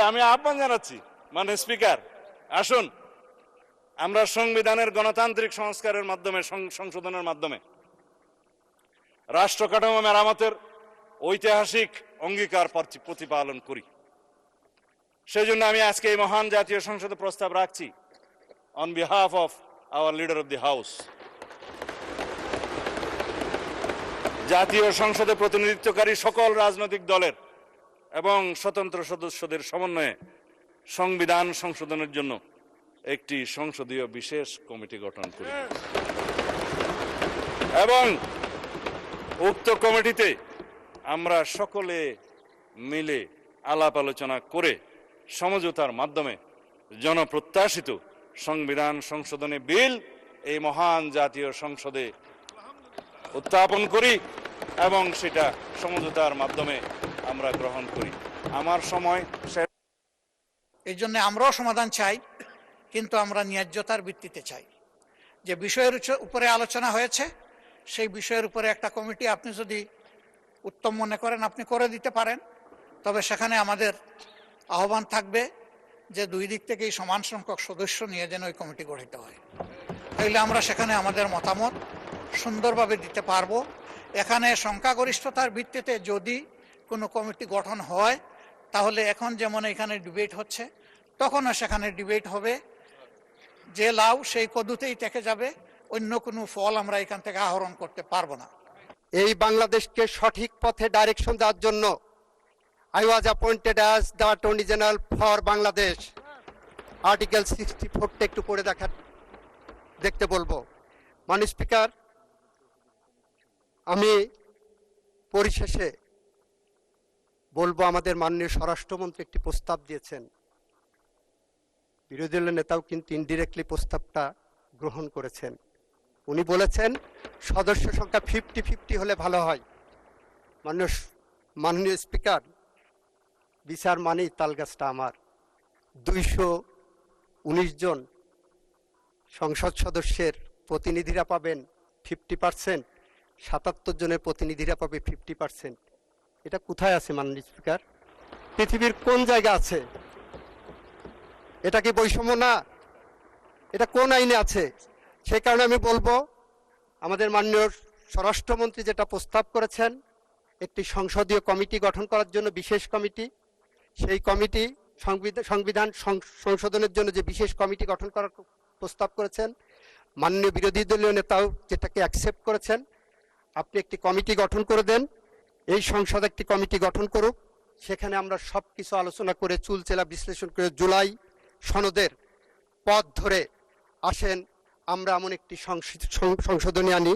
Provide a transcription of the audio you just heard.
তাই আমি আহ্বান জানাচ্ছি মাননীয় স্পিকার, আসুন আমরা সংবিধানের গণতান্ত্রিক সংস্কারের মাধ্যমে, সংশোধনের মাধ্যমে রাষ্ট্র কাঠামো মেরামতের ঐতিহাসিক অঙ্গীকার প্রতিপালন করি। সেজন্য আমি আজকে এই মহান জাতীয় সংসদে প্রস্তাব রাখছি on behalf of our leader of the house. জাতীয় সংসদে প্রতিনিধিত্বকারী সকল রাজনৈতিক দলের এবং স্বতন্ত্র সদস্যদের সমন্বয়ে সংবিধান সংশোধনের জন্য একটি সংসদীয় বিশেষ কমিটি গঠন করি এবং উক্ত কমিটিতে আমরা সকলে মিলে আলাপ আলোচনা করে সমঝোতার মাধ্যমে জনপ্রত্যাশিত সংবিধান সংশোধনী বিল এই মহান জাতীয় সংসদে উত্থাপন করি এবং সেটা সমঝোতার মাধ্যমে আমরা গ্রহণ করি। আমার সময় এই জন্য আমরাও সমাধান চাই, কিন্তু আমরা ন্যায্যতার ভিত্তিতে চাই। যে বিষয়ের উপরে আলোচনা হয়েছে সেই বিষয়ের উপরে একটা কমিটি আপনি যদি উত্তম মনে করেন আপনি করে দিতে পারেন, তবে সেখানে আমাদের আহ্বান থাকবে যে দুই দিক থেকেই সমান সংখ্যক সদস্য নিয়ে যেন ওই কমিটি গঠিত হয়। তাইলে আমরা সেখানে আমাদের মতামত সুন্দরভাবে দিতে পারবো। এখানে সংখ্যাগরিষ্ঠতার ভিত্তিতে যদি কোনো কমিটি গঠন হয় তাহলে এখন যেমন এখানে ডিবেট হচ্ছে তখনও সেখানে ডিবেট হবে, যে লাউ সেই কদুতেই থেকে যাবে, অন্য কোনো ফল আমরা এখান থেকে আহরণ করতে পারবো না। এই বাংলাদেশকে সঠিক পথে ডাইরেকশন দেওয়ার জন্য I was appointed as the Attorney General for Bangladesh. Article 64 একটু পড়ে দেখতে বলবো। মাননীয় স্পিকার, আমি পরিশেষে বলবো আমাদের মাননীয় স্বরাষ্ট্রমন্ত্রী একটি প্রস্তাব দিয়েছেন। বিরোধী দলের নেতাও কিন্তু ইনডিরেক্টলি প্রস্তাবটা গ্রহণ করেছেন। উনি বলেছেন সদস্য সংখ্যা 50-50 হলে ভালো হয়। মাননীয় স্পিকার, বিচার মানেই তালগাছটা আমার। 219 জন সংসদ সদস্যের প্রতিনিধিরা পাবেন 50%, 77 জনের প্রতিনিধিরা পাবে 50%। এটা কোথায় আছে মাননীয় স্পিকার? পৃথিবীর কোন জায়গা আছে? এটা কি বৈষম্য না? এটা কোন আইনে আছে? সেই কারণে আমি বলবো আমাদের মাননীয় স্বরাষ্ট্রমন্ত্রী যেটা প্রস্তাব করেছেন একটি সংসদীয় কমিটি গঠন করার জন্য, বিশেষ কমিটি, সেই কমিটি সংবিধান সংশোধনের জন্য যে বিশেষ কমিটি গঠন করার প্রস্তাব করেছেন, মাননীয় বিরোধী দলীয় নেতাও যেটাকে অ্যাকসেপ্ট করেছেন, আপনি একটি কমিটি গঠন করে দেন। এই সংসদ একটি কমিটি গঠন করুক, সেখানে আমরা সব কিছু আলোচনা করে চুলচেলা বিশ্লেষণ করে জুলাই সনদের পথ ধরে আসেন আমরা এমন একটি সংশোধনী আনি